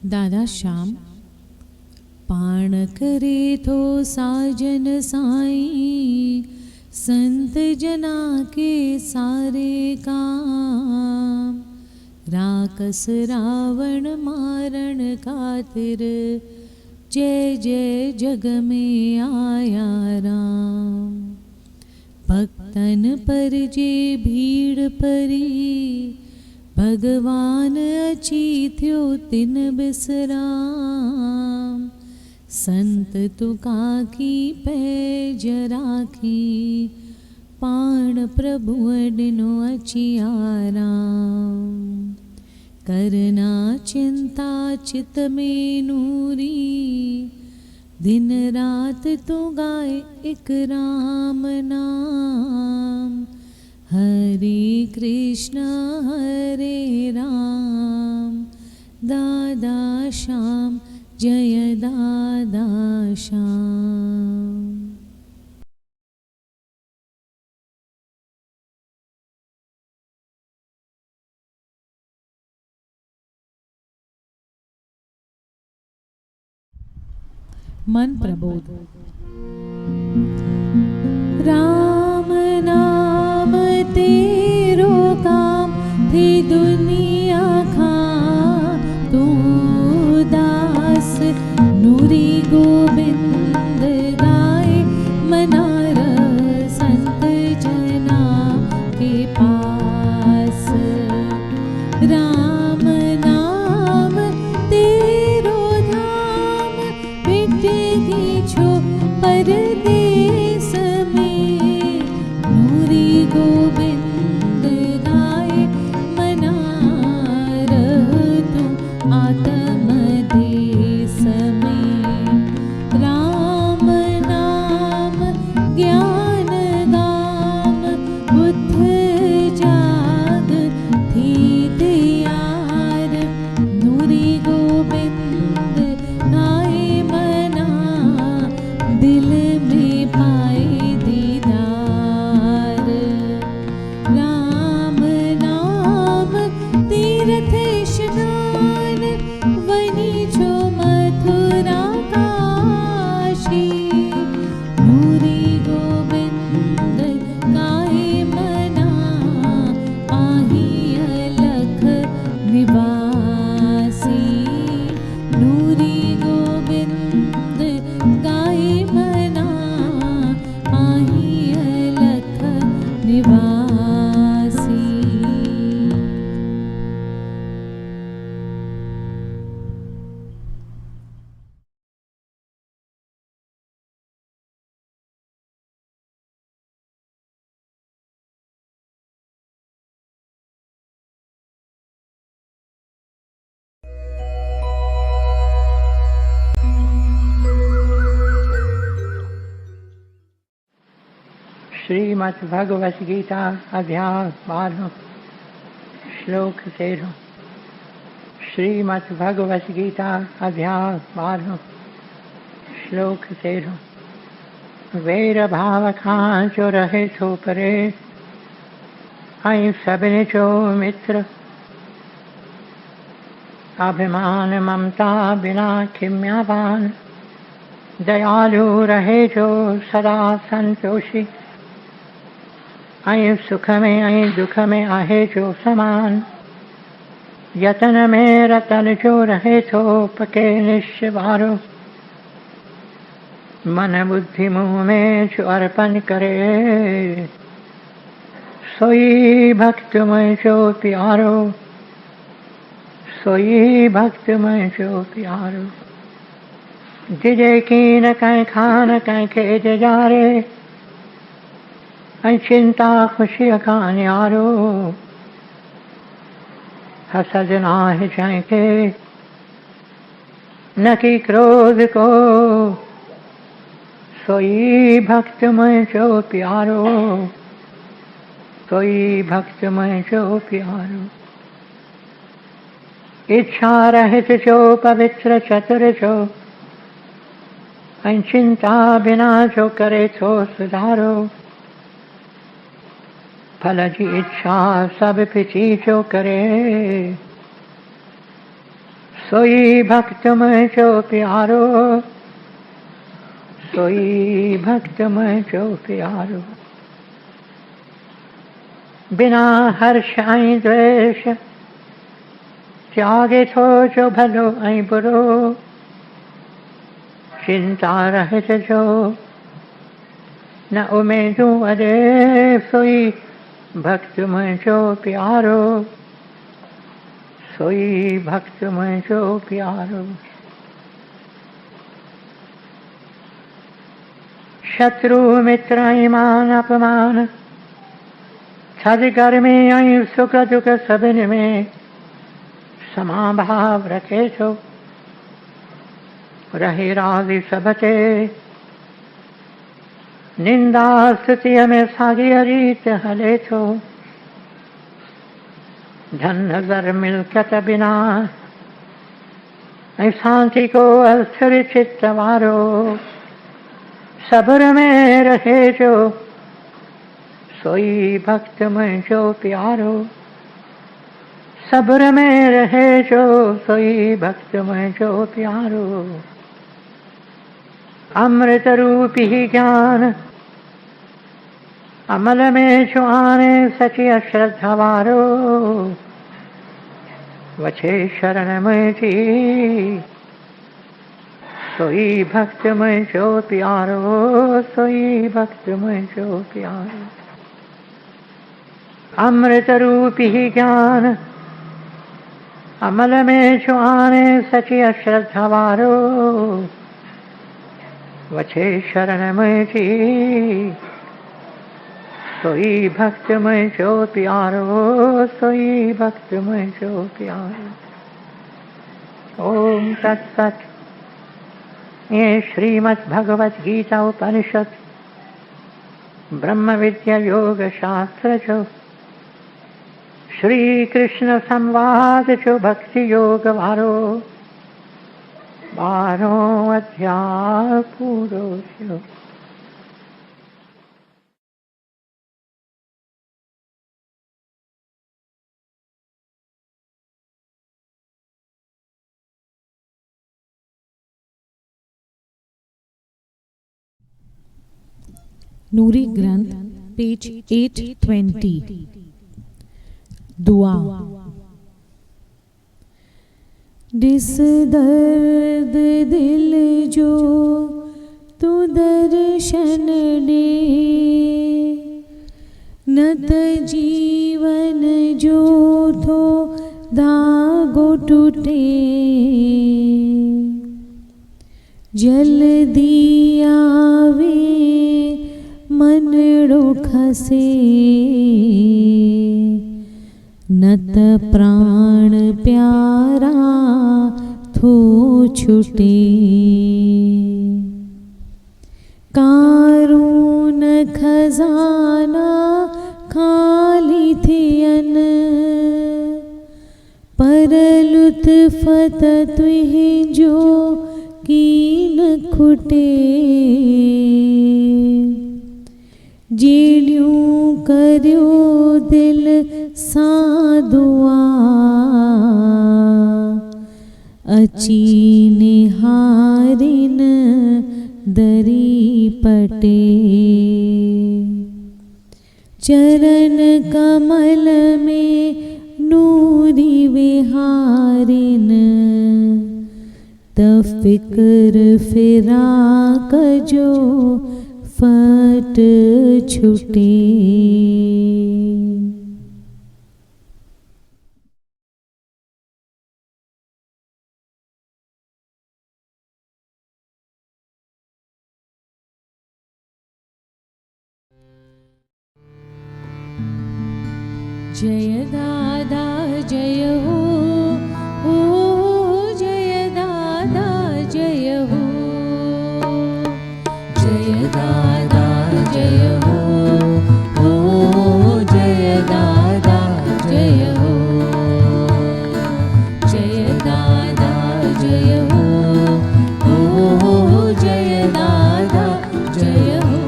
दादा श्याम पाण करे थो साजन साईं, संत जना के सारे काम। राकस रावण मारण खातिर, जय जय जग में आया राम। भक्तन पर जे भीड़ परी, भगवान अची थियो तिन बिसराम। संत तुका की पैज राखी, पाण प्रभु ॾिनो अची आराम। करना चिंता चित में नूरी, दिन रात तू गाए एक राम नाम। हरे कृष्ण हरे राम, दादा श्याम जय दादा श्याम। मन प्रबोध। राम नाम तेरो काम थी दुनिया खा, तू दास नूरी गोविंद गाए मनार संत जना के पास। राम नाम तेरो धाम मिटेगी छो परदेस में, नूरी गोविंद गाए मनार तू आत्म देश में। राम नाम ज्ञान गाम बुद्ध जाग थी तैयार, नूरी गोविंद गाए मना दिल में पाए दीदार। राम नाम तीर्थ स्नान वनी जो मथुरा काशी, नूरी गोविंद गाए मना आही अलख निवासी। नूरी गोविंद गाए मना आही अलख निवासी। श्रीमद् भगवत गीता अध्याय 12 श्लोक 13। श्रीमद् भगवत गीता अध्याय 12 श्लोक 13। वेर भाव खां जो रहे थो परे, ऐं सभिनी जो मित्र। अभिमान ममता बिना खिम्यावान, दयालु रहे जो सदा संतोषी। ऐं सुख में ऐं दुख में आहे जो समान, यतन में रतन जो रहे थो पके निश्चवारो। मन बुद्धि मुँह में जो अर्पण करे, सोई भक्त में जो प्यारो। सोई भक्त में जो प्यारो। जिजे कीन कहीं खान कहीं खेज जारे, ऐं चिंता खुशी का न्यारो। हसद नाहि जंहिंखे न की क्रोध को, सोई भक्त मुंहिंजो प्यारो। सोई भक्त मुंहिंजो प्यारो। इच्छा रहित जो पवित्र चतुर जो, ऐं चिंता बिना जो करे थो सुधारो। फल जी इच्छा सब पिछी जो करे, सोई भक्त मैं जो प्यारो, सोई भक्त मैं जो प्यारो। बिना हर्ष आई द्वेष त्यागे थो जो भलो आई बुरो, चिंता रहित जो न उमेदू अरे, सोई भक्त मैं जो प्यारो, सोई भक्त मैं जो प्यारो। शत्रु मित्र ईमान अपमान, छद गर्मी आई सुख दुख सबिन में समाभाव रखे छो, रहे राजी सबते निंदा स्तुति में सागी रीत हले छो। धन नजर मिलकत बिना शांति को अस्थिर चित्त वारो, सब्र में रहे जो सोई भक्त में जो प्यारो, सब्र में रहे जो सोई भक्त में जो प्यारो। अमृत रूपी ज्ञान अमल में जो आने सची अश्रद्धा वारो, वछे शरण में जी सोई भक्त में जो प्यारो, सोई भक्त में जो प्यारो। अमृत रूपी ज्ञान अमल में जो आने सची अश्रद्धा वारो, वछे शरण में जी सोई भक्त में जो प्यारो, सोई भक्त में जो प्यारो। ओम तत्सत। ये श्रीमद् भगवत गीता उपनिषद ब्रह्म विद्या योग शास्त्र जो श्री कृष्ण संवाद जो भक्ति योग वारो 12 अध्याय पूरो थयो। नूरी ग्रंथ पेज 820। दुआ। जिस दर्द दिल जो तू दर्शन दे, नत जीवन जो थो धागो टूटे। जल्दी आवे मनड़ो खसे, नत प्राण प्यारा थो छुटे। कारून खजाना खाली थियन, पर लुत्फत तुहिंजो कीन खुटे। जेड़ियूं करियो दिल सां दुआ, अची निहारिन दरी पटे। चरण कमल में नूरी विहारिन, त फिक्र फिराक जो फट छुटे। जय दादा जय हो, ओ जय दादा जय हो। जय दादा जय हो, ओ जय दादा जय हो। जय दादा जय हो, ओ जय दादा जय हो।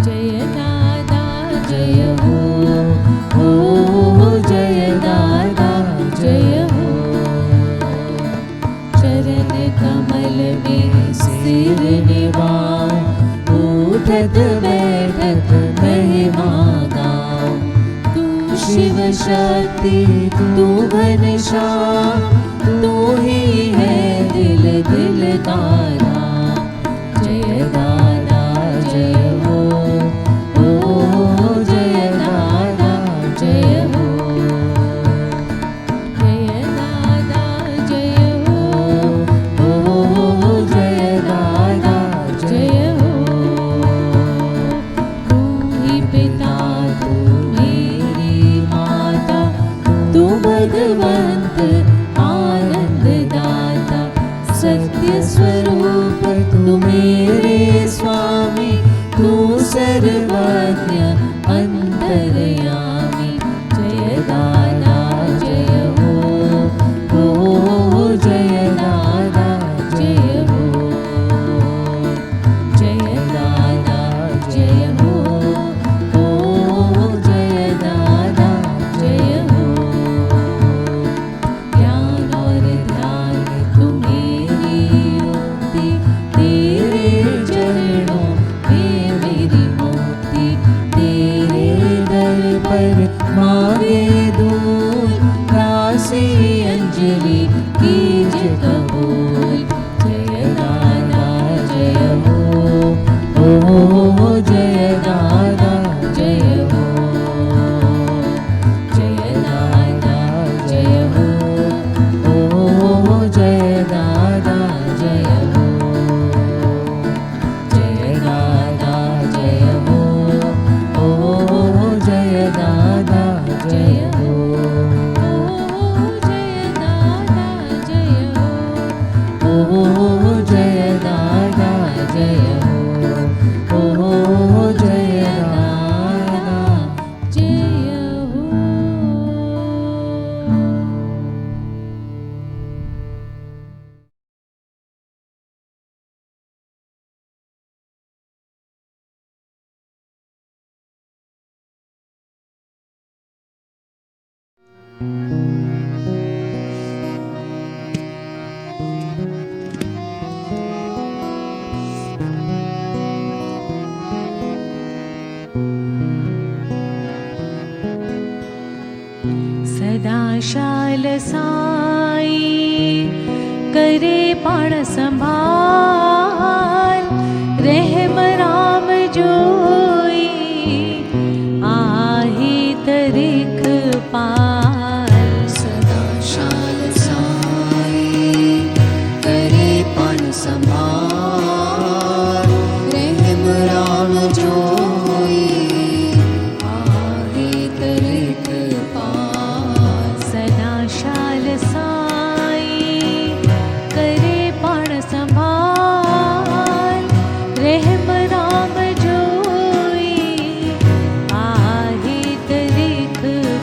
जय दादा जय हो, ओ जय कमल में सिर निवाओ, उठत बैठत महिमा गाओ। तू शिव शक्ति तू घनश्याम, तू ही है दिल दिल तारा। जय दादा जय हो, ओ जय दादा जय हो। जय दादा जय हो, ओ जय दादा जय हो। तू ही पिता तू मेरी माता, तू भगवंत आनंद दाता। सत्य स्वरूप तू मेरे स्वामी, तू सर्वज्ञ अंतर्यामी। जय दादा जय हो, ओ जय दादा जय हो। जय दादा जय हो, ओ जय दादा जय हो। ज्ञान और ध्यान तू मेरी युक्ति, तेरे चरणों में मेरी मुक्ति। तेरे दर पर मांगे दूर, दासी अंजलि कीजिए कबूल। जय दादा जय हो, ओ जय दादा जय हो। जय दादा जय हो, ओ जय दादा जय हो। जय दादा जय हो, ओ जय दादा जय हो। ओ जय दादा जय हो, ओ जय दादा जय हो, ओ जय दादा जय हो। सदा शाल साई करे पाण संभाल। रहम राम जोई आहे तरिख पाल। सदा शाल साई करे पण संभाल। रहम राम जोई आहे तरिख पाल। सदा शाल साई करे पाण संभाल। रहम राम जोई आहे तरिख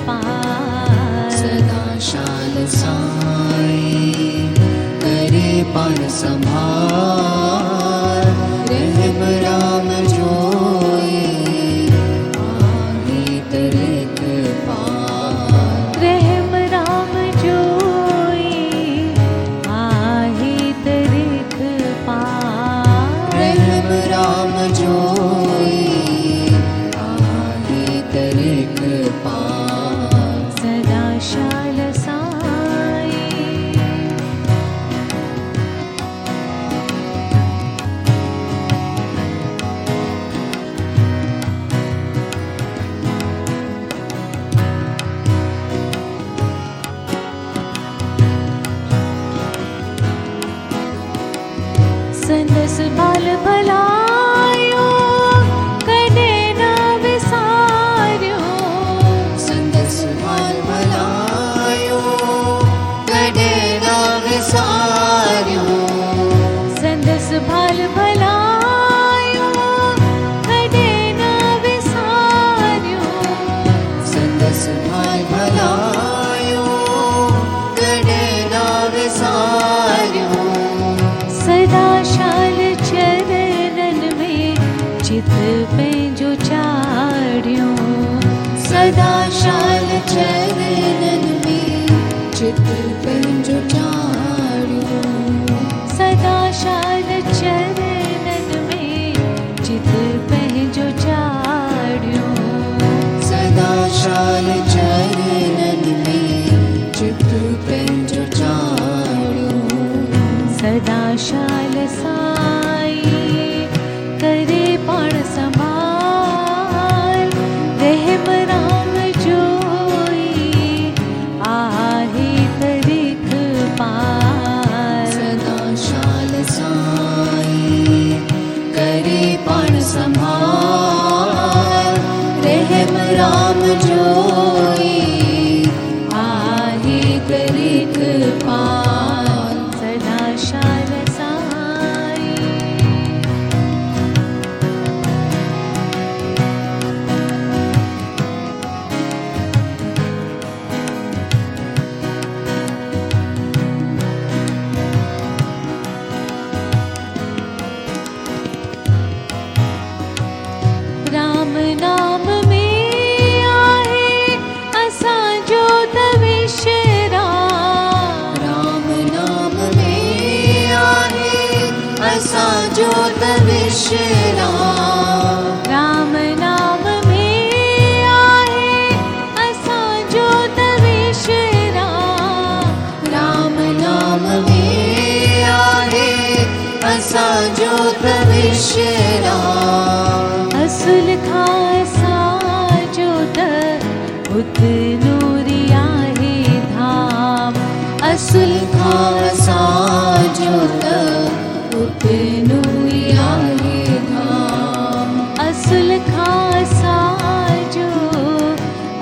पाल। सदा शाल साई करे पण संभाल। रहम राम जोई आहे तरिख पाल। रहम राम जोई आहे तरिख पाल। रहम राम जोई आहे तरिख पाल। सदा शाल साई संदस बाल भलायो कदे न विसार्यो। संदस भाल भलायो कॾे न विसारियो। संदस भाल भलायो कदे न विसार्यो। संदस भाल भलायो कॾे न विसारियो। सदा शाल चरणन में चित पंहिंजो चाढ़ियो। सदा शाल चरणन में चित पंहिंजो चाढ़ियो। शाल साई करे पण संभाल रहम राम जोई आहे तरीक पाल सदा शाल साई करे पण संभाल रहम राम जोई आहे तरीक पाल सदा शाल साई राम नाम में आहे असांजो तविशरा राम नाम में आहे असांजो तविशरा राम नाम में आहे असांजो तविशरा राम नाम में आहे असांजो तविशरा असुल खासा जो त उत नूरी आहे धाम असुल खासा जो त उत नूरी आहे धाम असुल खासा जो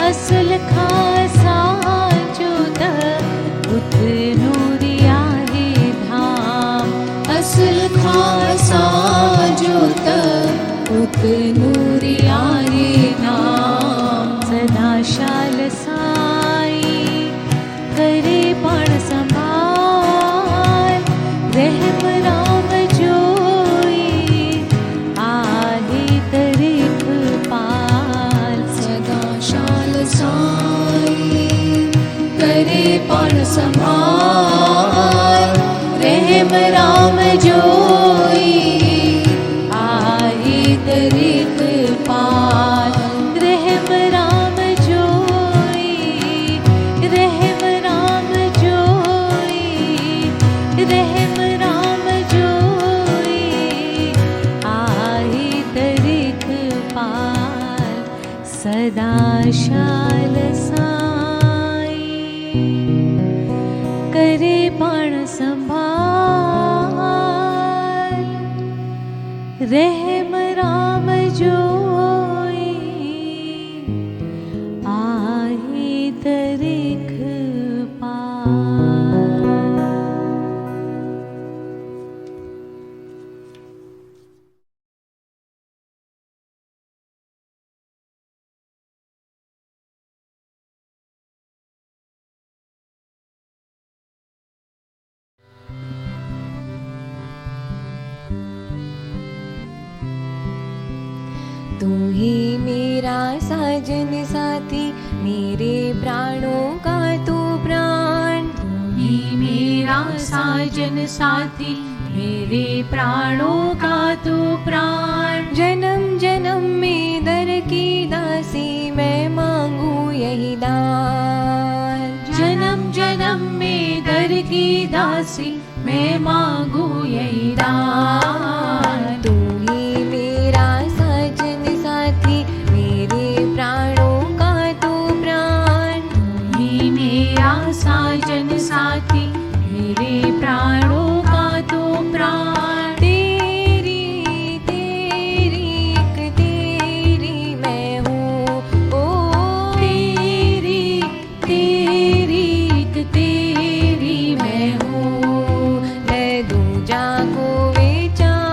असुल खासा जो त उत नूरी आहे धाम असुल खासा जो त उत नूरी आहे धाम सदा शाल साई करे पण संभाल रहम राम जोई आहे तरीक पाल सदा शाल साई करे पण संभाल रहम राम जोई आहे तरीक पाल रहम राम जोई रहम राम जोई रहम राम जोई आहे तरीक पाल सदा शाल साई करे पण संभाल रहम राम जोई आहे तरीक पाल तू ही मेरा साजन साथी मेरे प्राणों का तू प्राण तू ही मेरा साजन साथी मेरे प्राणों का तू प्राण जन्म जन्म में दर की दासी मैं मांगू यही दान जन्म जन्म में दर की दासी मैं मांगू यही दान तू ही मेरा साजन साथी मेरे प्राणों का तू प्राण तू ही मेरा साजन साथी मेरे प्राणों का तू प्राण तेरी तेरी एक तेरी मैं हूँ ओ तेरी तेरी एक तेरी मैं हूँ मैं दूजा को विचार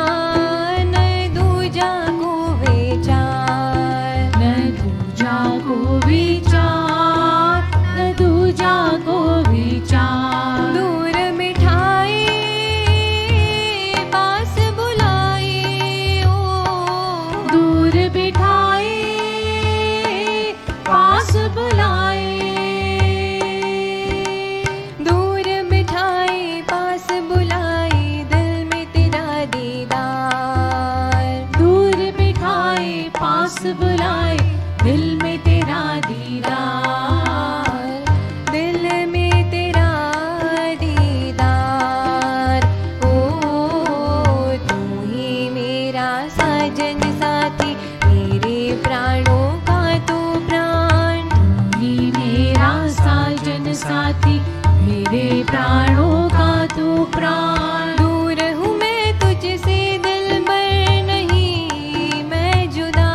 प्राण। दूर हूँ मैं तुझसे दिलबर, नहीं मैं जुदा।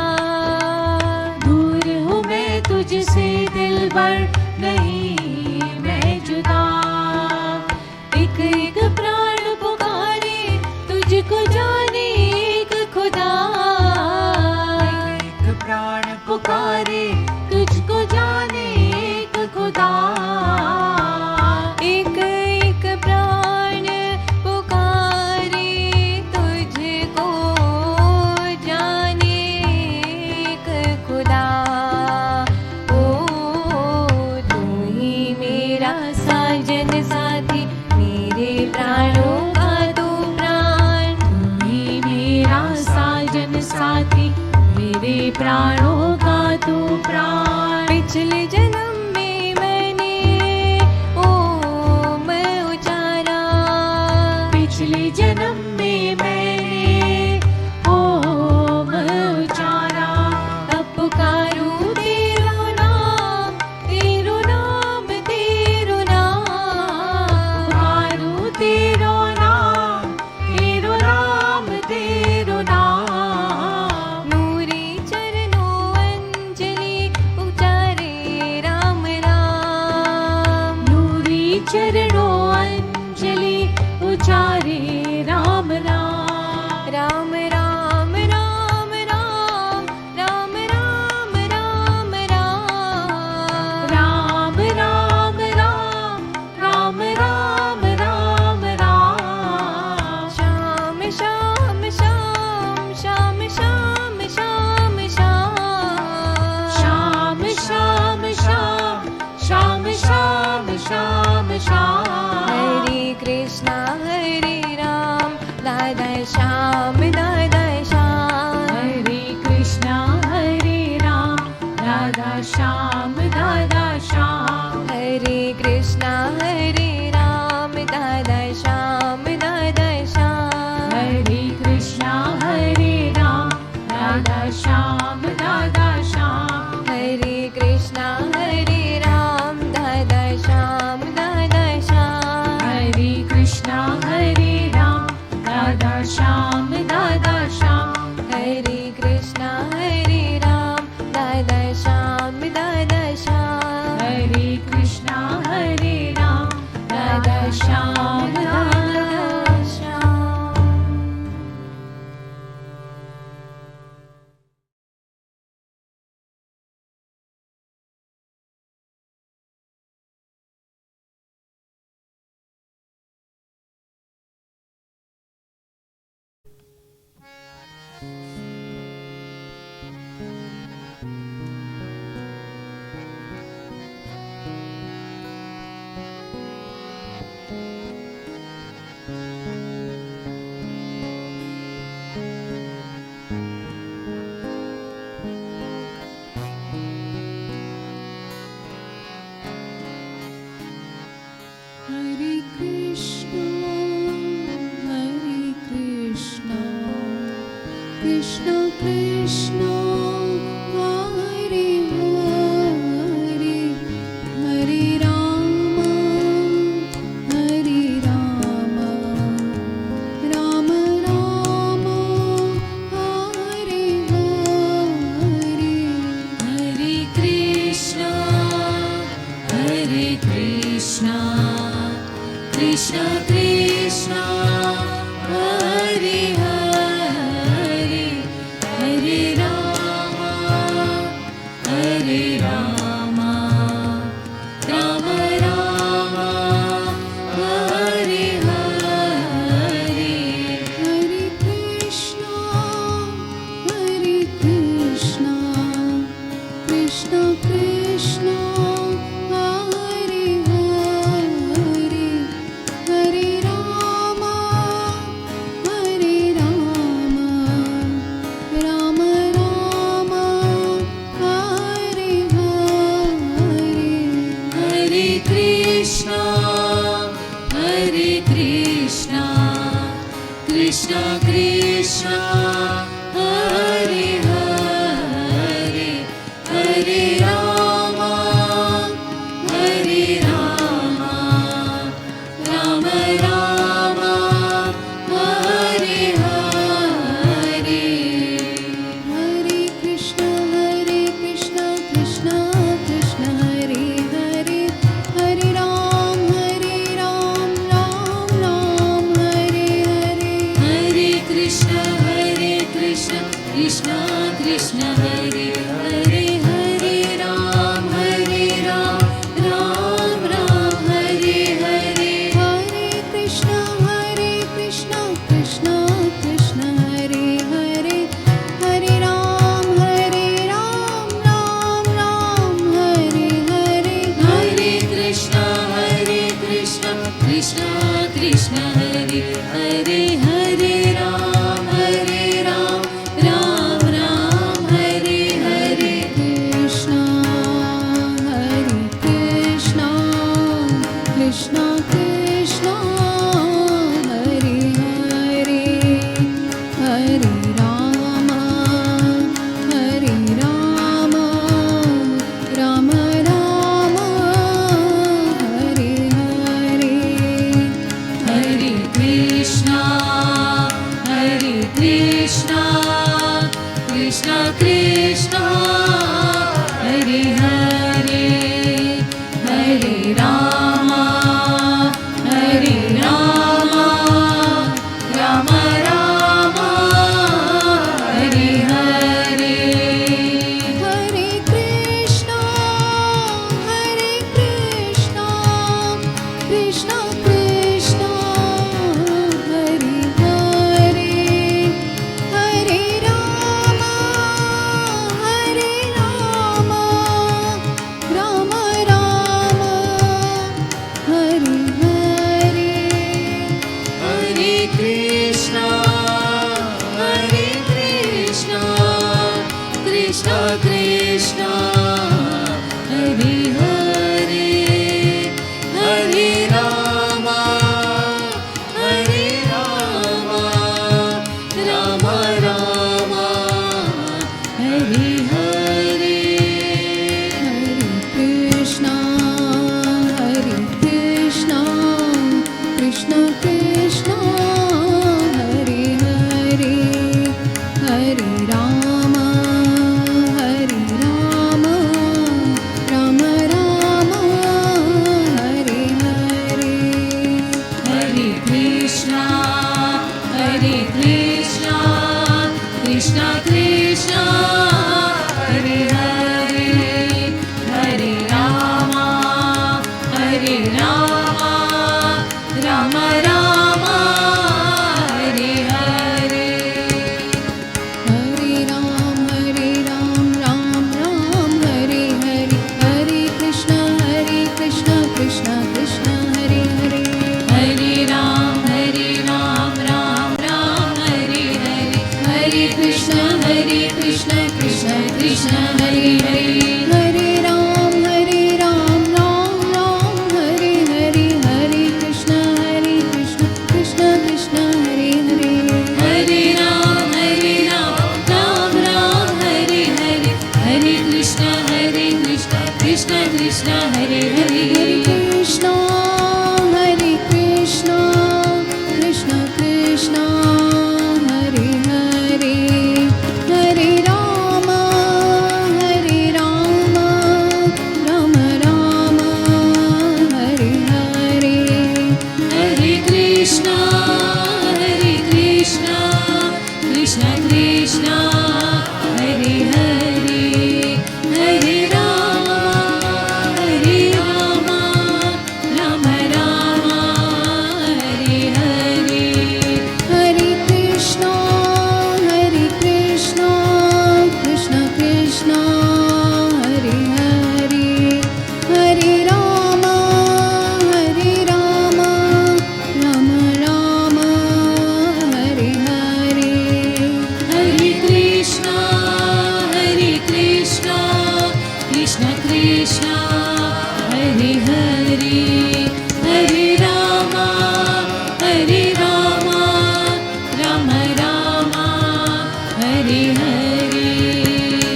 दूर हूँ मैं तुझसे दिलबर, नहीं मैं जुदा। एक एक प्राण पुकारे तुझको जाने एक खुदा। एक एक प्राण पुकारे तुझको जाने एक खुदा। एक एक प्राण पुकारे तुझको जाने एक खुदा। ओ तू ही मेरा साजन साथी, मेरे प्राणों का तू प्राण। तू ही मेरा साजन साथी, मेरे प्राणों का तू प्राण। पिछले जन्म में मैंने ओम उचारा। पिछले जन्म में मैंने ओम उचारा। तब पुकारूं तेरो नाम, तेरो नाम, तेरो नाम। पुकारूं तेरो नाम, तेरो नाम, तेरो नाम। नूरी चरणों अंजलि उचारे राम राम। नूरी चरणों अंजलि उचारे राम राम। राम राम राम राम, राम राम राम राम। राम राम राम, राम राम राम राम। श्याम श्याम श्याम, श्याम श्याम श्याम श्याम। श्याम श्याम श्याम, श्याम श्याम श्याम श्याम। हरे कृष्णा हरे राम, दादा श्याम दादा श्याम। हरे कृष्णा हरे राम, राधा श्याम दादा श्याम। हरे कृष्णा हरे राम, दादा श्याम दादा श्याम। हरे कृष्णा हरे राम, राधा श्याम दादा श्याम। हरे कृष्णा हरे राम, दादा श्याम दादा श्याम। हरे कृष्णा हरे राम, राधा श्याम दादा श्याम। हरे कृष्णा हरे राम, दादा श्याम दादा श्याम। हरे कृष्णा हरे राम, राधा श्याम दादा श्याम। हरे कृष्णा, कृष्णा कृष्णा हरे हरे। हरे राम, राम राम हरे हरे। हरे कृष्णा, कृष्णा कृष्णा हरे हरे। हरे राम, राम राम हरे हरे। हरे कृष्णा, कृष्णा कृष्णा हरे हरे। हरे राम, राम राम हरे हरे। हरे कृष्णा, कृष्णा कृष्णा हरे हरे। हरे राम, राम राम हरे हरे हरे राम राम राम हरे हरे कृष्णा कृष्णा कृष्णा हरे हरे हरे राम राम राम हरे हरे हरे कृष्णा कृष्णा कृष्णा हरे हरे हरे राम राम राम हरे हरे हरे कृष्णा कृष्णा कृष्णा हरे हरे हरे राम राम राम हरे हरे हरे कृष्णा कृष्णा कृष्णा हरे हरे हरे राम राम राम हरे हरे हरे कृष्णा कृष्णा कृष्णा हरे हरे हरे राम राम हरे हरे हरे कृष्णा कृष्णा कृष्णा हरे हरे हरे राम राम राम हरे हरे हरे राम राम राम हरे हरे हरे कृष्णा कृष्णा कृष्णा हरे हरे हरे राम राम हरे हरे हरे कृष्ण कृष्ण कृष्ण हरे हरे हरे राम राम राम हरे हरे हरे कृष्णा कृष्ण कृष्ण हरे हरे हरे राम राम हरे हरे हरे कृष्ण कृष्ण कृष्ण हरे हरे हरे कृष्णा कृष्ण कृष्ण हरे हरे हरे राम राम हरे हरे हरे कृष्ण कृष्ण कृष्ण हरे हरे हरे राम राम हरे हरे हरे कृष्णा कृष्ण कृष्ण हरे हरे हरे राम राम हरे हरे हरे कृष्ण कृष्ण कृष्ण हरे हरे हरे राम राम हरे हरे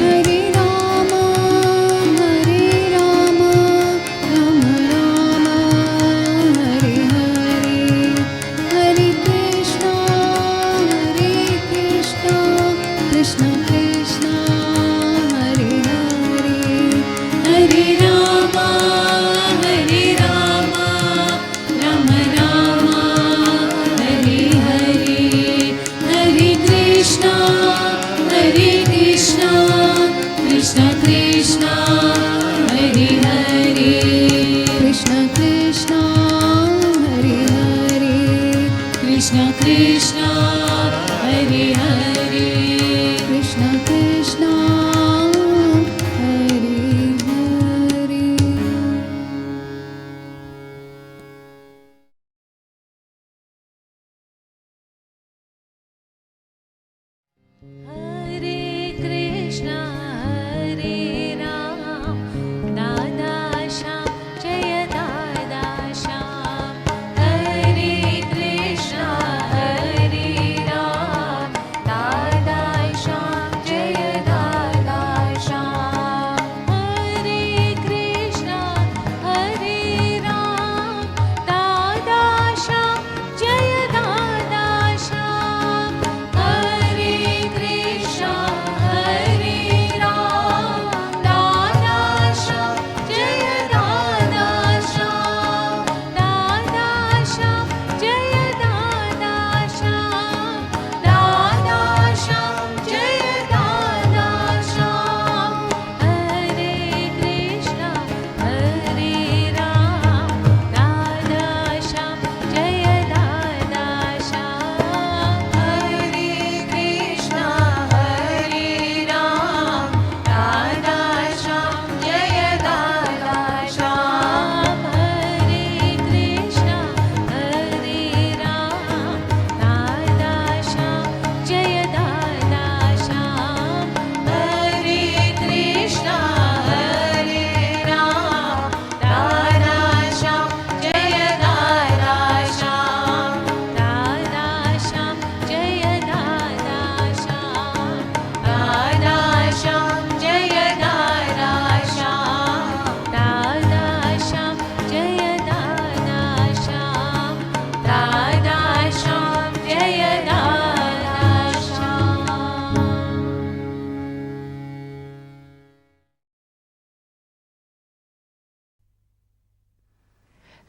हरे राम राम हरे हरे हरे कृष्णा कृष्ण कृष्ण हरे हरे हरे राम राम हरे हरे हरे कृष्ण कृष्ण कृष्ण हरे हरे कृष्ण कृष्ण हरे हरे कृष्ण कृष्ण हरे हरे कृष्ण कृष्ण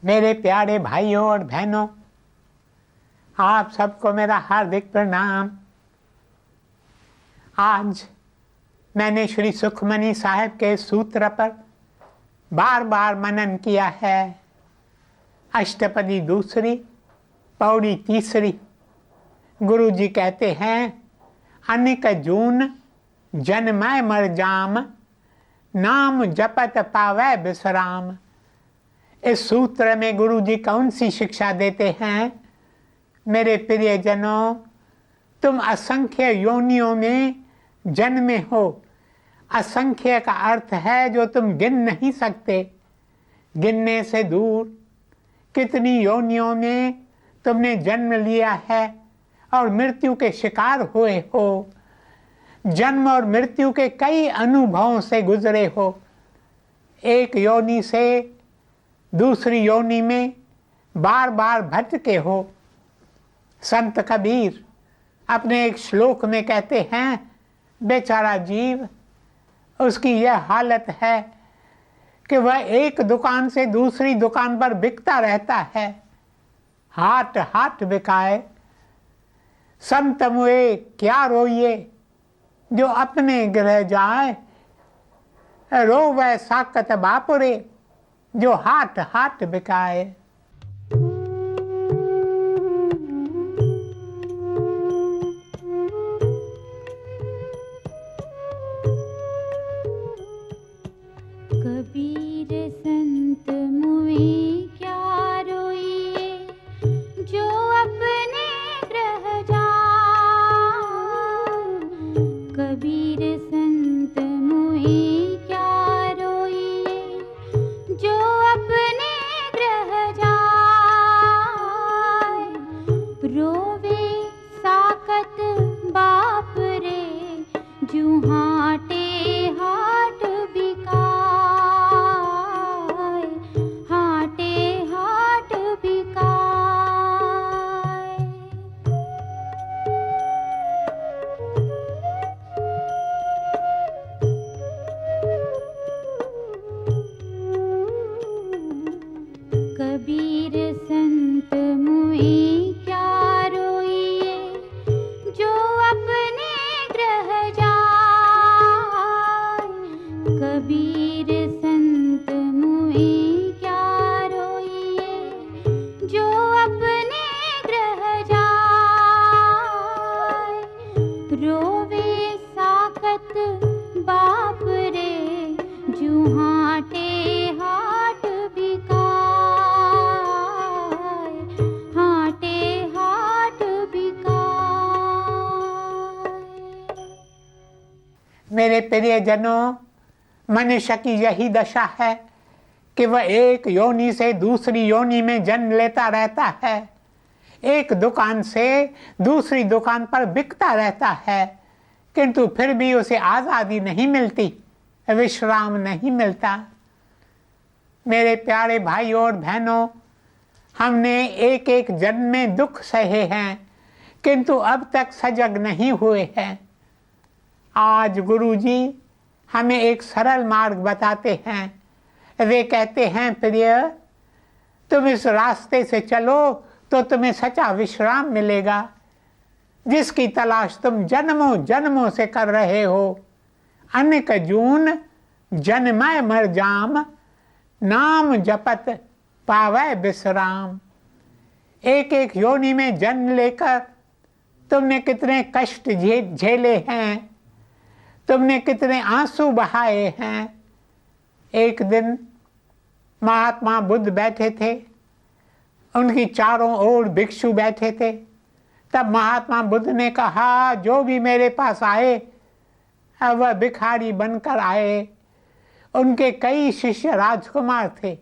मेरे प्यारे भाइयों और बहनों, आप सबको मेरा हार्दिक प्रणाम। आज मैंने श्री सुखमनी साहब के सूत्र पर बार बार मनन किया है। अष्टपदी दूसरी, पौड़ी तीसरी। गुरु जी कहते हैं, अनिक जून जन्मय मर जाम, नाम जपत पावै विश्राम। इस सूत्र में गुरु जी कौन सी शिक्षा देते हैं? मेरे प्रियजनों, तुम असंख्य योनियों में जन्मे हो। असंख्य का अर्थ है जो तुम गिन नहीं सकते, गिनने से दूर। कितनी योनियों में तुमने जन्म लिया है और मृत्यु के शिकार हुए हो। जन्म और मृत्यु के कई अनुभवों से गुजरे हो। एक योनि से दूसरी योनि में बार बार भटके हो। संत कबीर अपने एक श्लोक में कहते हैं, बेचारा जीव, उसकी यह हालत है कि वह एक दुकान से दूसरी दुकान पर बिकता रहता है। हाट हाट बिकाए, संत मुए क्या रोइए, जो अपने गृह जाए। रोवै साकत बापुरे, जो हाट हाट बिकाए। कबीर संत मुए क्या रोइए, जो अपने ग्रह जाए। कबीर संत मुए क्या रोइए, जो अपने ग्रह जाए। रोवे साकत बाप रे, जू हाटे हाट बिकाए। हाटे हाट बिकाए। कबीर संत मुए क्या रोइए, जो अपने ग्रह जाए। कबीर संत मुए क्या रोइए, जो अपने ग्रह जाए। रोवे साकत बाप रे, जू हाटे हाट बिकाए। हाटे हाट बिकाए। मेरे प्रियजनों, मनुष्य की यही दशा है कि वह एक योनि से दूसरी योनि में जन्म लेता रहता है। एक दुकान से दूसरी दुकान पर बिकता रहता है, किंतु फिर भी उसे आज़ादी नहीं मिलती, विश्राम नहीं मिलता। मेरे प्यारे भाइयों और बहनों, हमने एक एक जन्म में दुख सहे हैं, किंतु अब तक सजग नहीं हुए हैं। आज गुरु जी हमें एक सरल मार्ग बताते हैं। वे कहते हैं, प्रिय, तुम इस रास्ते से चलो तो तुम्हें सच्चा विश्राम मिलेगा, जिसकी तलाश तुम जन्मों जन्मों से कर रहे हो। अनिक जून जन्मय मर जाम, नाम जपत पावै विश्राम। एक एक योनि में जन्म लेकर तुमने कितने कष्ट झेले हैं, तुमने कितने आंसू बहाए हैं। एक दिन महात्मा बुद्ध बैठे थे, उनकी चारों ओर भिक्षु बैठे थे। तब महात्मा बुद्ध ने कहा, जो भी मेरे पास आए वह भिखारी बनकर आए। उनके कई शिष्य राजकुमार थे,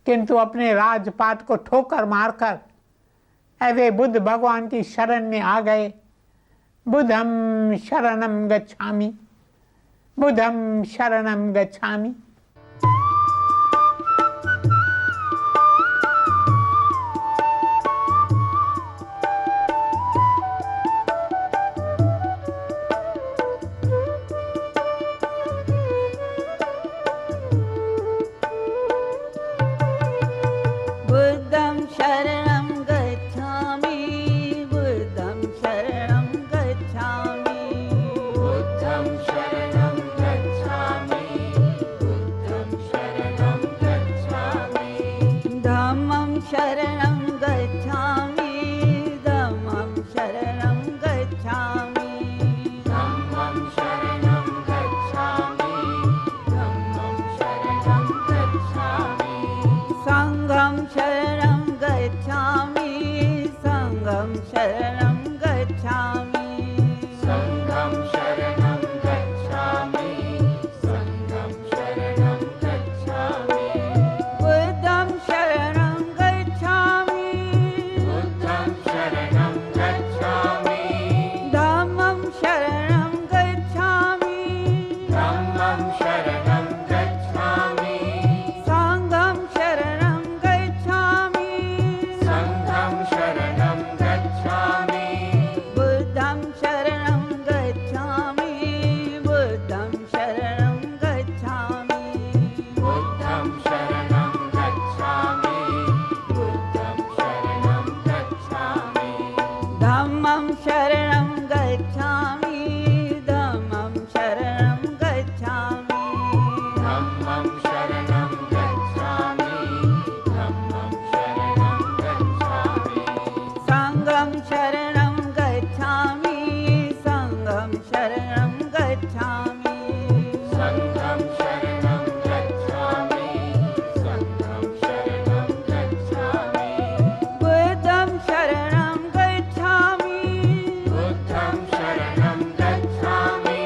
किंतु अपने राजपाट को ठोकर मारकर वे बुद्ध भगवान की शरण में आ गए। बुद्धं शरणं गच्छामि, बुद्धं शरणं गच्छामि। शरणं गच्छामि संघं शरणं गच्छामि संघं शरणं गच्छामि बुद्धं शरणं गच्छामि बुद्धं शरणं गच्छामि धम्मं शरणं गच्छामि धम्मं शरणं गच्छामि संघं शरणं गच्छामि संघं शरणं गच्छामि बुद्धं शरणं गच्छामि बुद्धं शरणं गच्छामि बुद्धं शरणं गच्छामि बुद्धं शरणं गच्छामि धम्मं शरणं गच्छामि धम्मं शरणं गच्छामि धम्मं शरणं गच्छामि धम्मं शरणं गच्छामि संघं शरणं गच्छामि संघं शरणं गच्छामि संघं शरणं गच्छामि संघं शरणं गच्छामि बुद्धं शरणं गच्छामि बुद्धं शरणं गच्छामि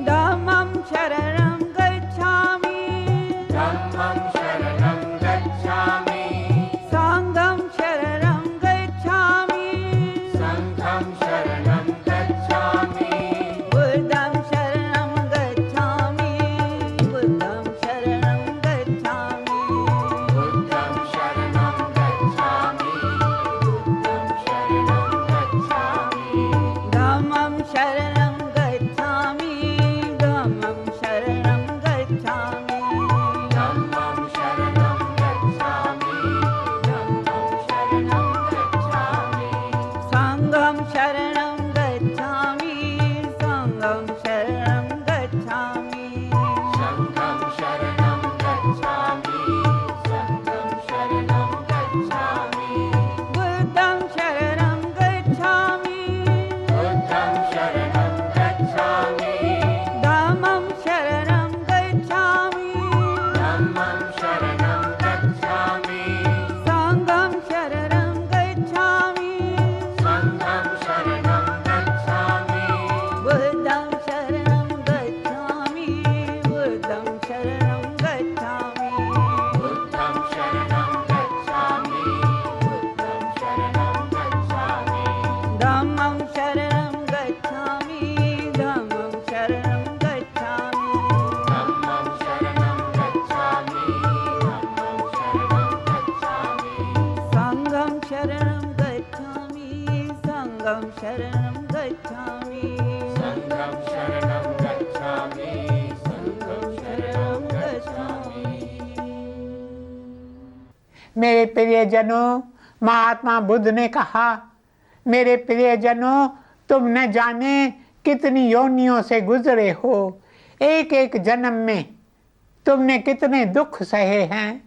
धम्मं शरणं गच्छामि धम्मं शरणं गच्छामि संघं शरणं गच्छामि संघं शरणं गच्छामि बुद्धं शरणं गच्छामि बुद्धं शरणं गच्छामि बुद्धं शरणं गच्छामि बुद्धं शरणं गच्छामि धम्मं शरणं गच्छामि धम्मं शरणं गच्छामि धम्मं शरणं गच्छामि धम्मं शरणं गच्छामि संघं शरणं गच्छामि संघं शरणं गच्छामि संघं शरणं गच्छामि संघं शरणं गच्छामि बुद्धं शरणं गच्छामि बुद्धं शरणं गच्छामि धम्मं शरणं गच्छामि धम्मं शरणं गच्छामि संघं शरणं गच्छामि संघं शरणं गच्छामि बुद्धं शरणं गच्छामि बुद्धं शरणं गच्छामि बुद्धं शरणं गच्छामि बुद्धं शरणं गच्छामि धम्मं शरणं गच्छामि धम्मं शरणं गच्छामि धम्मं शरणं गच्छामि धम्मं शरणं गच्छामि संघं शरणं गच्छामि संघं शरणं गच्छामि संघं शरणं गच्छामि संघं शरणं गच्छामि मेरे प्रियजनों, महात्मा बुद्ध ने कहा, मेरे प्रियजनों, तुम न जाने कितनी योनियों से गुजरे हो। एक एक जन्म में तुमने कितने दुख सहे हैं,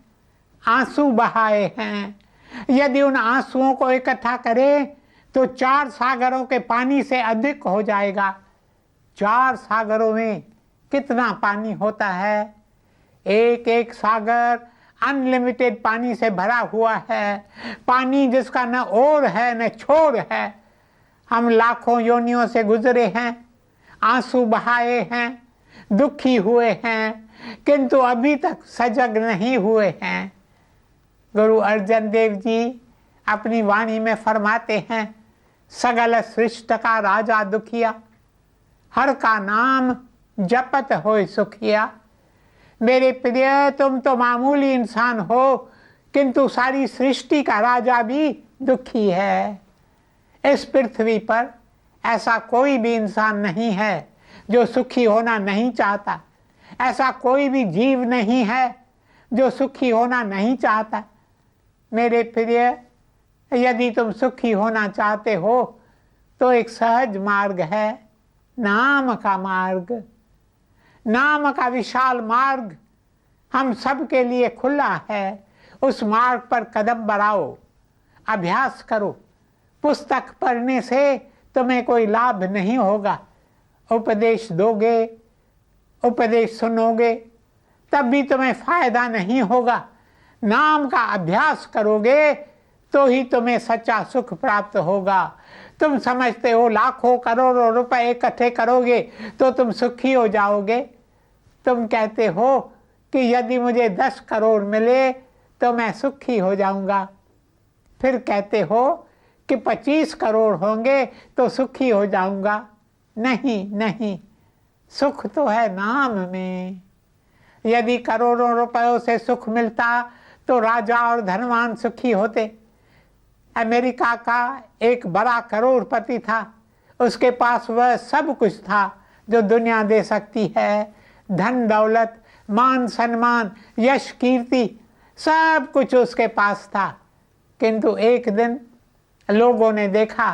आंसू बहाए हैं। यदि उन आंसुओं को इकट्ठा करें तो 4 सागरों के पानी से अधिक हो जाएगा। 4 सागरों में कितना पानी होता है? एक एक सागर अनलिमिटेड पानी से भरा हुआ है, पानी जिसका न ओर है न छोर है। हम लाखों योनियों से गुजरे हैं, आंसू बहाए हैं, दुखी हुए हैं, किंतु अभी तक सजग नहीं हुए हैं। गुरु अर्जन देव जी अपनी वाणी में फरमाते हैं, सगल सृष्टि का राजा दुखिया, हर का नाम जपत होए सुखिया। मेरे प्रिय, तुम तो मामूली इंसान हो, किंतु सारी सृष्टि का राजा भी दुखी है। इस पृथ्वी पर ऐसा कोई भी इंसान नहीं है जो सुखी होना नहीं चाहता। ऐसा कोई भी जीव नहीं है जो सुखी होना नहीं चाहता। मेरे प्रिय, यदि तुम सुखी होना चाहते हो तो एक सहज मार्ग है, नाम का मार्ग। नाम का विशाल मार्ग हम सब के लिए खुला है। उस मार्ग पर कदम बढ़ाओ, अभ्यास करो। पुस्तक पढ़ने से तुम्हें कोई लाभ नहीं होगा। उपदेश दोगे, उपदेश सुनोगे, तब भी तुम्हें फायदा नहीं होगा। नाम का अभ्यास करोगे तो ही तुम्हें सच्चा सुख प्राप्त होगा। तुम समझते हो लाखों करोड़ों रुपए इकट्ठे करोगे तो तुम सुखी हो जाओगे। तुम कहते हो कि यदि मुझे 10 करोड़ मिले तो मैं सुखी हो जाऊंगा। फिर कहते हो कि 25 करोड़ होंगे तो सुखी हो जाऊंगा। नहीं नहीं, सुख तो है नाम में। यदि करोड़ों रुपयों से सुख मिलता तो राजा और धनवान सुखी होते। अमेरिका का एक बड़ा करोड़पति था, उसके पास वह सब कुछ था जो दुनिया दे सकती है। धन दौलत, मान सम्मान, यश कीर्ति, सब कुछ उसके पास था। किंतु एक दिन लोगों ने देखा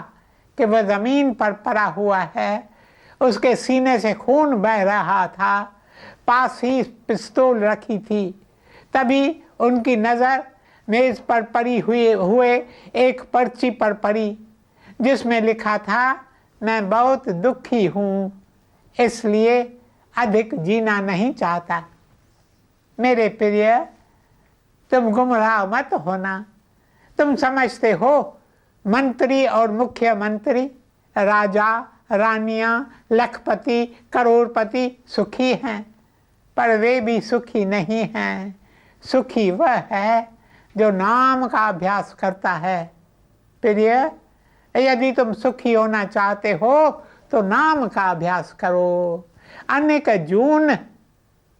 कि वह जमीन पर पड़ा हुआ है, उसके सीने से खून बह रहा था, पास ही पिस्तौल रखी थी। तभी उनकी नज़र मेज पर पड़ी हुए एक पर्ची पर पड़ी जिसमें लिखा था, मैं बहुत दुखी हूँ, इसलिए अधिक जीना नहीं चाहता। मेरे प्रिय, तुम गुमराह मत होना। तुम समझते हो मंत्री और मुख्यमंत्री, राजा रानियां, लखपति, करोड़पति सुखी हैं, पर वे भी सुखी नहीं हैं। सुखी वह है जो नाम का अभ्यास करता है। प्रिय, यदि तुम सुखी होना चाहते हो तो नाम का अभ्यास करो। अनेक जून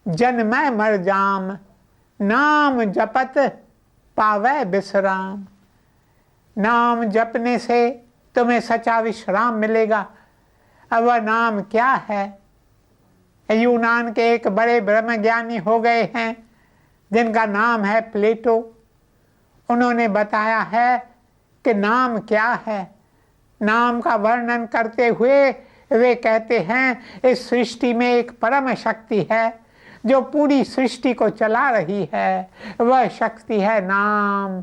जन्मै मर जाम, नाम जपत पावै विश्राम। नाम जपने से तुम्हें सच्चा विश्राम मिलेगा। अब वह नाम क्या है? यूनान के एक बड़े ब्रह्मज्ञानी हो गए हैं जिनका नाम है प्लेटो। उन्होंने बताया है कि नाम क्या है। नाम का वर्णन करते हुए वे कहते हैं, इस सृष्टि में एक परम शक्ति है जो पूरी सृष्टि को चला रही है। वह शक्ति है नाम।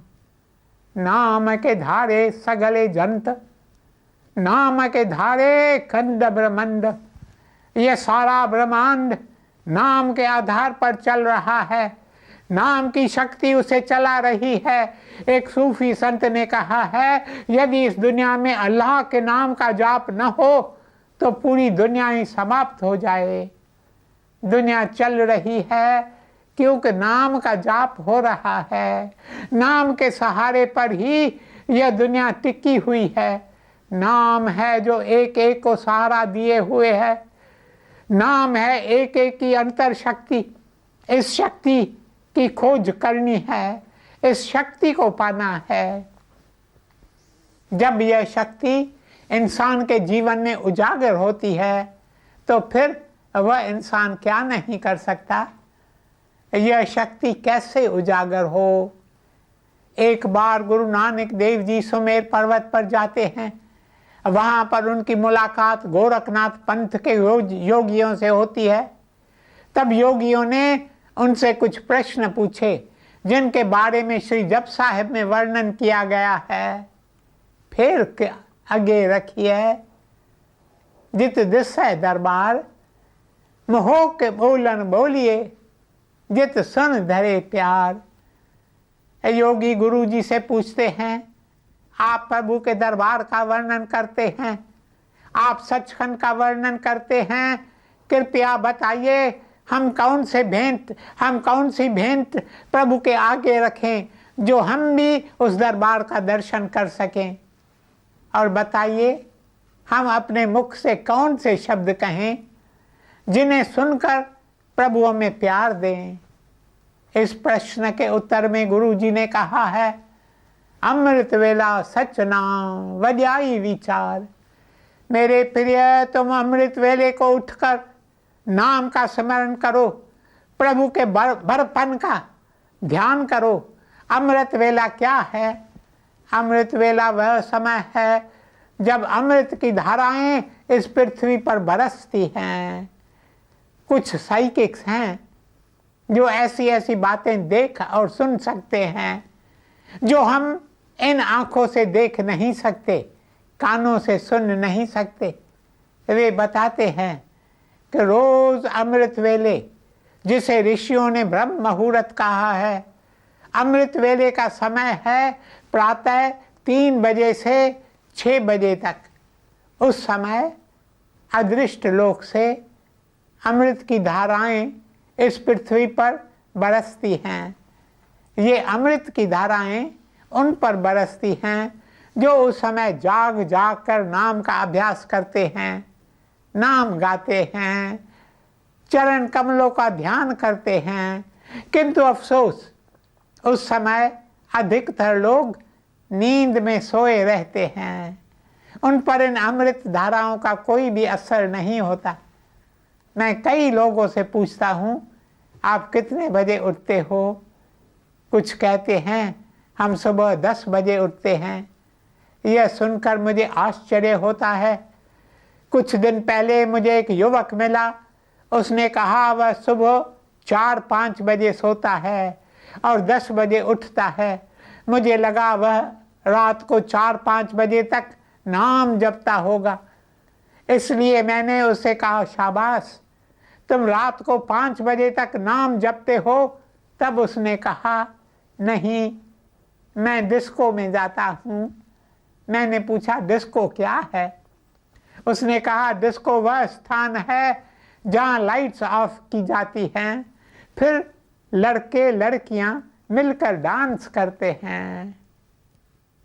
नाम के धारे सगले जंत, नाम के धारे खंड ब्रह्मांड। यह सारा ब्रह्मांड नाम के आधार पर चल रहा है। नाम की शक्ति उसे चला रही है। एक सूफी संत ने कहा है, यदि इस दुनिया में अल्लाह के नाम का जाप न हो तो पूरी दुनिया ही समाप्त हो जाए। दुनिया चल रही है क्योंकि नाम का जाप हो रहा है। नाम के सहारे पर ही यह दुनिया टिकी हुई है। नाम है जो एक एक को सहारा दिए हुए है। नाम है एक एक की अंतर शक्ति। इस शक्ति की खोज करनी है, इस शक्ति को पाना है। जब यह शक्ति इंसान के जीवन में उजागर होती है तो फिर वह इंसान क्या नहीं कर सकता। यह शक्ति कैसे उजागर हो? एक बार गुरु नानक देव जी सुमेर पर्वत पर जाते हैं। वहाँ पर उनकी मुलाकात गोरखनाथ पंथ के योगियों से होती है। तब योगियों ने उनसे कुछ प्रश्न पूछे जिनके बारे में श्री जप साहिब में वर्णन किया गया है। फिर आगे रखिए, जित दिसै दरबार, मोह के बोलन बोलिए, जित सुन धरे प्यार। योगी गुरु जी से पूछते हैं, आप प्रभु के दरबार का वर्णन करते हैं, आप सचखंड का वर्णन करते हैं, कृपया बताइए हम कौन सी भेंट प्रभु के आगे रखें जो हम भी उस दरबार का दर्शन कर सकें। और बताइए हम अपने मुख से कौन से शब्द कहें जिन्हें सुनकर प्रभु हमें प्यार दें। इस प्रश्न के उत्तर में गुरु जी ने कहा है, अमृत वेला सच नाम वड्याई विचार। मेरे प्रिय, तुम अमृत वेले को उठकर नाम का स्मरण करो, प्रभु के बरपन का ध्यान करो। अमृत वेला क्या है? अमृत वेला वह समय है जब अमृत की धाराएं इस पृथ्वी पर बरसती हैं। कुछ साइकिक्स हैं जो ऐसी ऐसी बातें देख और सुन सकते हैं जो हम इन आँखों से देख नहीं सकते, कानों से सुन नहीं सकते। वे बताते हैं कि रोज अमृत वेले, जिसे ऋषियों ने ब्रह्म मुहूर्त कहा है, अमृत वेले का समय है प्रातः 3 बजे से 6 बजे तक। उस समय अदृष्ट लोक से अमृत की धाराएं इस पृथ्वी पर बरसती हैं। ये अमृत की धाराएं उन पर बरसती हैं जो उस समय जाग जाग कर नाम का अभ्यास करते हैं, नाम गाते हैं, चरण कमलों का ध्यान करते हैं। किंतु अफसोस उस समय अधिकतर लोग नींद में सोए रहते हैं, उन पर इन अमृत धाराओं का कोई भी असर नहीं होता। मैं कई लोगों से पूछता हूँ, आप कितने बजे उठते हो? कुछ कहते हैं हम सुबह 10 बजे उठते हैं। यह सुनकर मुझे आश्चर्य होता है। कुछ दिन पहले मुझे एक युवक मिला, उसने कहा वह सुबह 4-5 बजे सोता है और 10 बजे उठता है। मुझे लगा वह रात को 4-5 बजे तक नाम जपता होगा, इसलिए मैंने उससे कहा शाबाश, तुम रात को 5 बजे तक नाम जपते हो? तब उसने कहा नहीं, मैं डिस्को में जाता हूँ। मैंने पूछा डिस्को क्या है? उसने कहा डिस्को वह स्थान है जहाँ लाइट्स ऑफ की जाती हैं, फिर लड़के लड़कियाँ मिलकर डांस करते हैं।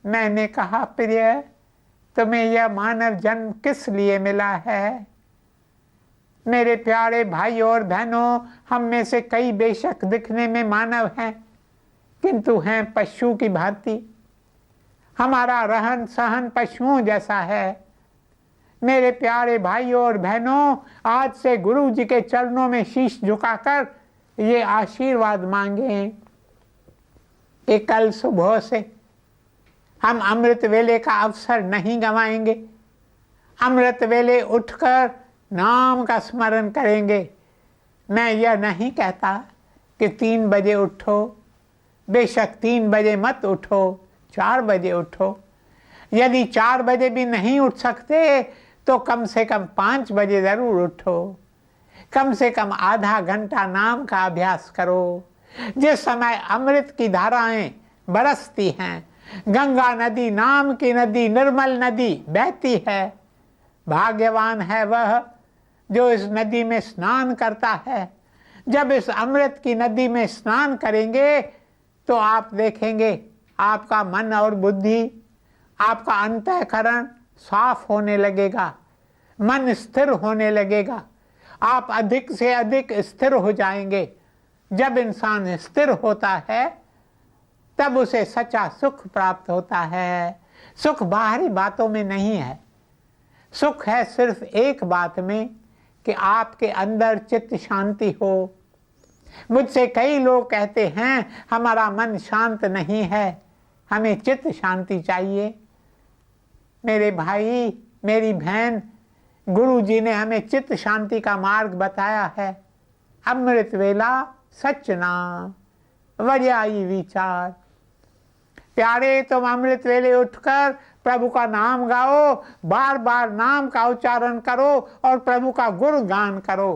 मैंने कहा प्रिय, तुम्हें यह मानव जन्म किस लिए मिला है? मेरे प्यारे भाइयों और बहनों, हम में से कई बेशक दिखने में मानव हैं, किंतु हैं पशु की भांति। हमारा रहन सहन पशुओं जैसा है। मेरे प्यारे भाइयों और बहनों, आज से गुरु जी के चरणों में शीश झुकाकर ये आशीर्वाद मांगें कि कल सुबह से हम अमृत वेले का अवसर नहीं गंवाएंगे। अमृत वेले उठकर नाम का स्मरण करेंगे। मैं यह नहीं कहता कि 3 बजे उठो, बेशक 3 बजे मत उठो, 4 बजे उठो। यदि 4 बजे भी नहीं उठ सकते तो कम से कम 5 बजे ज़रूर उठो। कम से कम आधा घंटा नाम का अभ्यास करो। जिस समय अमृत की धाराएं बरसती हैं, गंगा नदी नाम की नदी, निर्मल नदी बहती है। भाग्यवान है वह जो इस नदी में स्नान करता है। जब इस अमृत की नदी में स्नान करेंगे तो आप देखेंगे आपका मन और बुद्धि, आपका अंतःकरण साफ होने लगेगा, मन स्थिर होने लगेगा, आप अधिक से अधिक स्थिर हो जाएंगे। जब इंसान स्थिर होता है तब उसे सच्चा सुख प्राप्त होता है। सुख बाहरी बातों में नहीं है, सुख है सिर्फ एक बात में कि आपके अंदर चित्त शांति हो। मुझसे कई लोग कहते हैं हमारा मन शांत नहीं है, हमें चित्त शांति चाहिए। मेरे भाई, मेरी बहन, गुरु जी ने हमें चित्त शांति का मार्ग बताया है। अमृत वेला सच नाम वज्याई विचार। प्यारे, तुम अमृत वेले उठकर प्रभु का नाम गाओ, बार बार नाम का उच्चारण करो और प्रभु का गुणगान करो।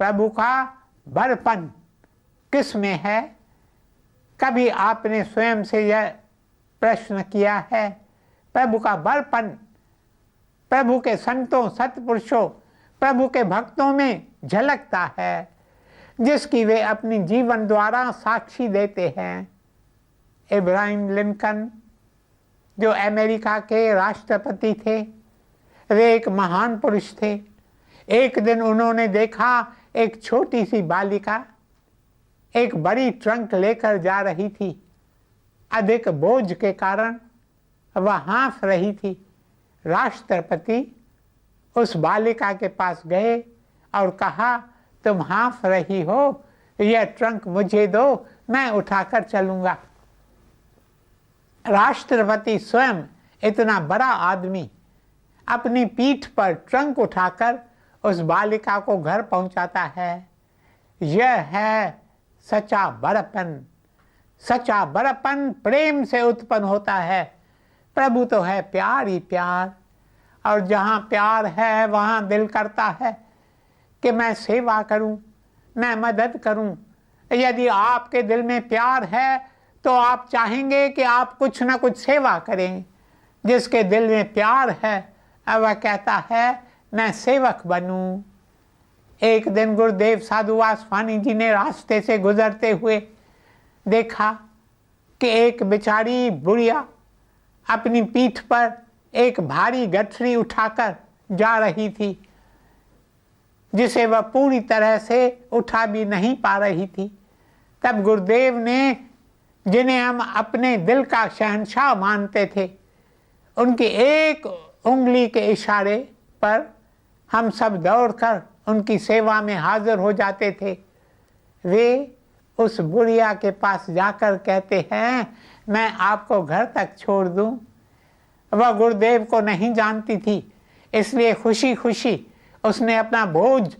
प्रभु का बड़पन किस में है? कभी आपने स्वयं से यह प्रश्न किया है? प्रभु का बड़पन प्रभु के संतों, सत्पुरुषों, प्रभु के भक्तों में झलकता है, जिसकी वे अपनी जीवन द्वारा साक्षी देते हैं। इब्राहिम लिंकन जो अमेरिका के राष्ट्रपति थे, वे एक महान पुरुष थे। एक दिन उन्होंने देखा एक छोटी सी बालिका एक बड़ी ट्रंक लेकर जा रही थी। अधिक बोझ के कारण वह हाँफ रही थी। राष्ट्रपति उस बालिका के पास गए और कहा, तुम हाँफ रही हो, यह ट्रंक मुझे दो, मैं उठाकर चलूँगा। राष्ट्रपति स्वयं इतना बड़ा आदमी अपनी पीठ पर ट्रंक उठाकर उस बालिका को घर पहुंचाता है। यह है सच्चा बड़पन। सच्चा बड़पन प्रेम से उत्पन्न होता है। प्रभु तो है प्यार ही प्यार, और जहाँ प्यार है वहाँ दिल करता है कि मैं सेवा करूं, मैं मदद करूं। यदि आपके दिल में प्यार है तो आप चाहेंगे कि आप कुछ ना कुछ सेवा करें। जिसके दिल में प्यार है वह कहता है मैं सेवक बनूं। एक दिन गुरुदेव साधुवास स्वामी जी ने रास्ते से गुजरते हुए देखा कि एक बेचारी बुढ़िया अपनी पीठ पर एक भारी गठरी उठाकर जा रही थी, जिसे वह पूरी तरह से उठा भी नहीं पा रही थी। तब गुरुदेव ने, जिन्हें हम अपने दिल का शहंशाह मानते थे, उनकी एक उंगली के इशारे पर हम सब दौड़कर उनकी सेवा में हाजिर हो जाते थे। वे उस बुढ़िया के पास जाकर कहते हैं मैं आपको घर तक छोड़ दूं। वह गुरुदेव को नहीं जानती थी, इसलिए खुशी खुशी उसने अपना बोझ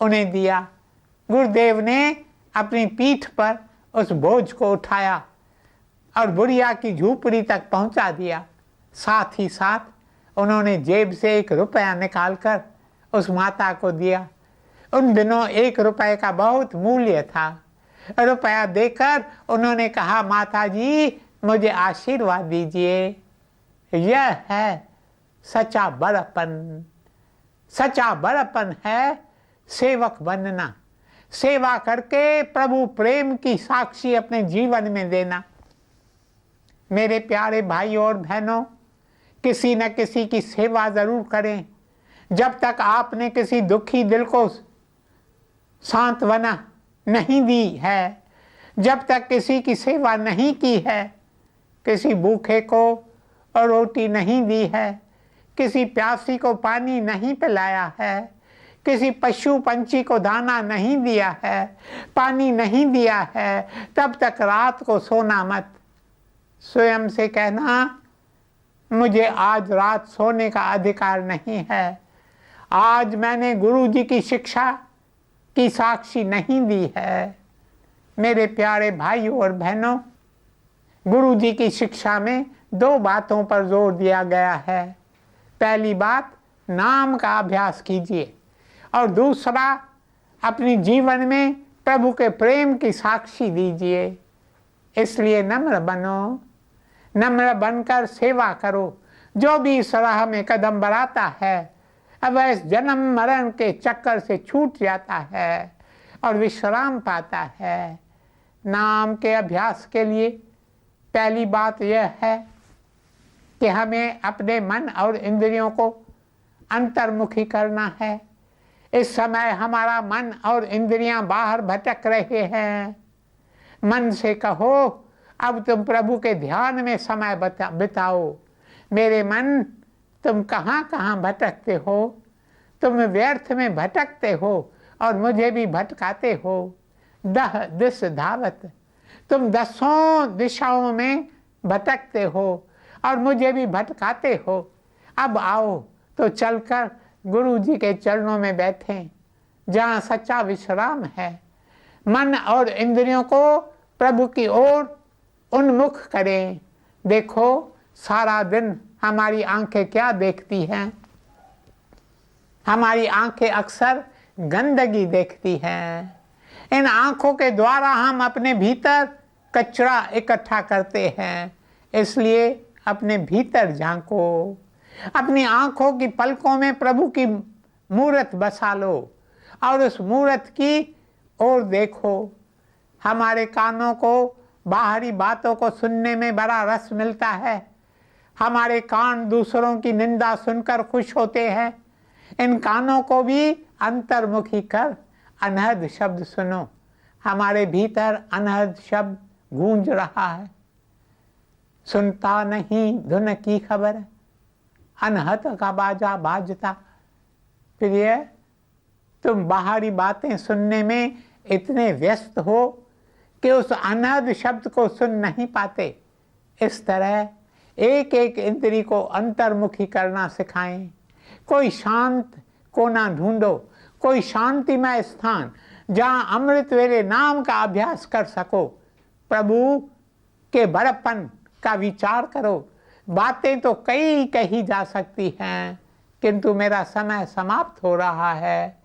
उन्हें दिया। गुरुदेव ने अपनी पीठ पर उस बोझ को उठाया और बुढ़िया की झूपड़ी तक पहुंचा दिया। साथ ही साथ उन्होंने जेब से 1 रुपया निकालकर उस माता को दिया। उन दिनों 1 रुपये का बहुत मूल्य था। रुपया देकर उन्होंने कहा माता जी मुझे आशीर्वाद दीजिए। यह है सच्चा बड़प्पन। सच्चा बड़प्पन है सेवक बनना, सेवा करके प्रभु प्रेम की साक्षी अपने जीवन में देना। मेरे प्यारे भाइयों और बहनों, किसी न किसी की सेवा जरूर करें। जब तक आपने किसी दुखी दिल को सांत्वना नहीं दी है, जब तक किसी की सेवा नहीं की है, किसी भूखे को रोटी नहीं दी है, किसी प्यासी को पानी नहीं पिलाया है, किसी पशु पंछी को दाना नहीं दिया है, पानी नहीं दिया है, तब तक रात को सोना मत। स्वयं से कहना मुझे आज रात सोने का अधिकार नहीं है, आज मैंने गुरु जी की शिक्षा की साक्षी नहीं दी है। मेरे प्यारे भाइयों और बहनों, गुरु जी की शिक्षा में 2 बातों पर जोर दिया गया है। पहली बात, नाम का अभ्यास कीजिए, और दूसरा, अपने जीवन में प्रभु के प्रेम की साक्षी दीजिए। इसलिए नम्र बनो, नम्र बनकर सेवा करो। जो भी इस राह में कदम बढ़ाता है अब इस जन्म मरण के चक्कर से छूट जाता है और विश्राम पाता है। नाम के अभ्यास के लिए पहली बात यह है कि हमें अपने मन और इंद्रियों को अंतर्मुखी करना है। इस समय हमारा मन और इंद्रियां बाहर भटक रहे हैं। मन से कहो अब तुम प्रभु के ध्यान में समय बिताओ। मेरे मन, तुम कहाँ कहाँ भटकते हो, तुम व्यर्थ में भटकते हो और मुझे भी भटकाते हो। दह दिस धावत, तुम 10 दिशाओं में भटकते हो और मुझे भी भटकाते हो। अब आओ तो चलकर गुरु जी के चरणों में बैठें, जहाँ सच्चा विश्राम है। मन और इंद्रियों को प्रभु की ओर उन्मुख करें। देखो सारा दिन हमारी आंखें क्या देखती हैं? हमारी आंखें अक्सर गंदगी देखती हैं। इन आंखों के द्वारा हम अपने भीतर कचरा इकट्ठा करते हैं। इसलिए अपने भीतर झांको, अपनी आंखों की पलकों में प्रभु की मूरत बसा लो और उस मूरत की ओर देखो। हमारे कानों को बाहरी बातों को सुनने में बड़ा रस मिलता है। हमारे कान दूसरों की निंदा सुनकर खुश होते हैं। इन कानों को भी अंतर्मुखी कर अनहद शब्द सुनो। हमारे भीतर अनहद शब्द गूंज रहा है। सुनता नहीं धुन की खबर, अनहद का बाजा बाजता। प्रिय, तुम बाहरी बातें सुनने में इतने व्यस्त हो कि उस अनहद शब्द को सुन नहीं पाते। इस तरह एक एक इंद्री को अंतर्मुखी करना सिखाएं। कोई शांत कोना ढूंढो, कोई शांतिमय स्थान जहाँ अमृत वेले नाम का अभ्यास कर सको। प्रभु के बड़प्पन का विचार करो। बातें तो कई कही जा सकती हैं, किंतु मेरा समय समाप्त हो रहा है।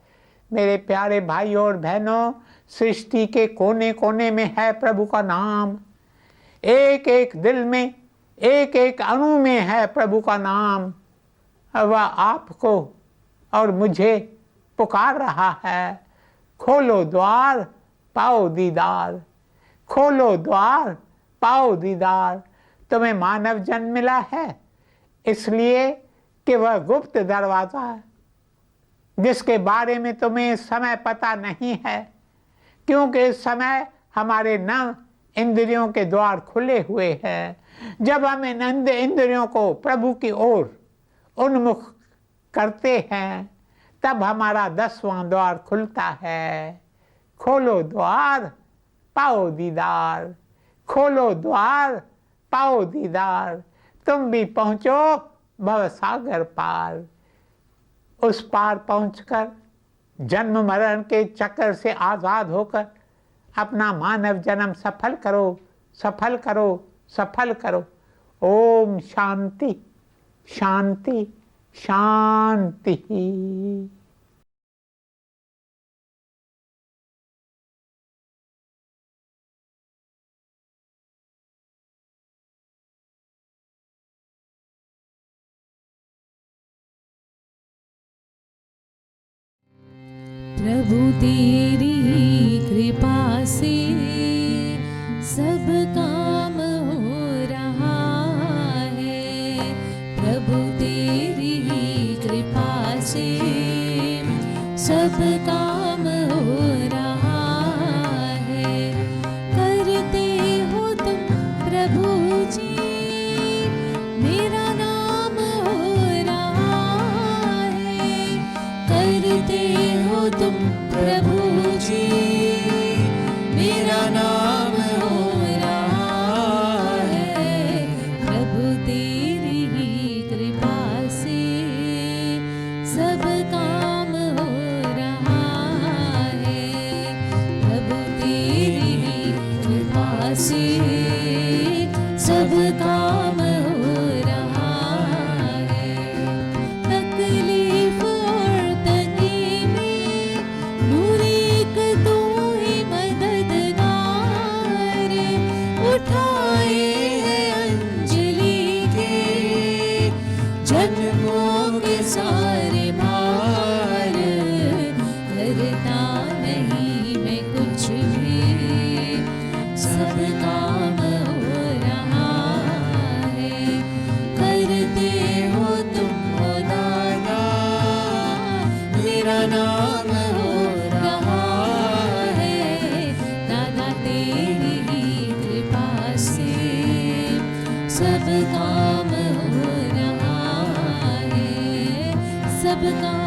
मेरे प्यारे भाइयों और बहनों, सृष्टि के कोने कोने में है प्रभु का नाम। एक एक दिल में, एक एक अणु में है प्रभु का नाम। वह आपको और मुझे पुकार रहा है, खोलो द्वार पाओ दीदार, खोलो द्वार पाओ दीदार। तुम्हें मानव जन्म मिला है इसलिए कि वह गुप्त दरवाज़ा है, जिसके बारे में तुम्हें इस समय पता नहीं है, क्योंकि इस समय हमारे नव इंद्रियों के द्वार खुले हुए हैं। जब हम इन इंद्रियों को प्रभु की ओर उन्मुख करते हैं तब हमारा 10वां द्वार खुलता है। खोलो द्वार पाओ दीदार, खोलो द्वार पाओ दीदार। तुम भी पहुँचो भवसागर पार। उस पार पहुंचकर जन्म मरण के चक्कर से आज़ाद होकर अपना मानव जन्म सफल करो, सफल करो, सफल करो। ओम शांति शांति शांति। प्रभु तेरी कृपा से सब काम हो रहा है। प्रभु तेरी कृपा से सब काम हो रहा है। करते हो तुम प्रभु जी मेरा नाम हो रहा है। करते हो तुम प्रभु जी मेरा नाम हो रहा है। प्रभु तेरी ही कृपा से सब काम हो रहा है। प्रभु तेरी ही कृपा से सब काम हो रहा है। तकलीफ और तंगी में नूर एक तू ही मददगार। उठाए हैं अंजलि के जन्मों के सारे भार। करता नहीं मैं कुछ भी, सब काम हो रहा है। करते हो तुम हो दादा मेरा नाम हो रहा है। दादा तेरी ही कृपा से सब काम हो रहा है। सब काम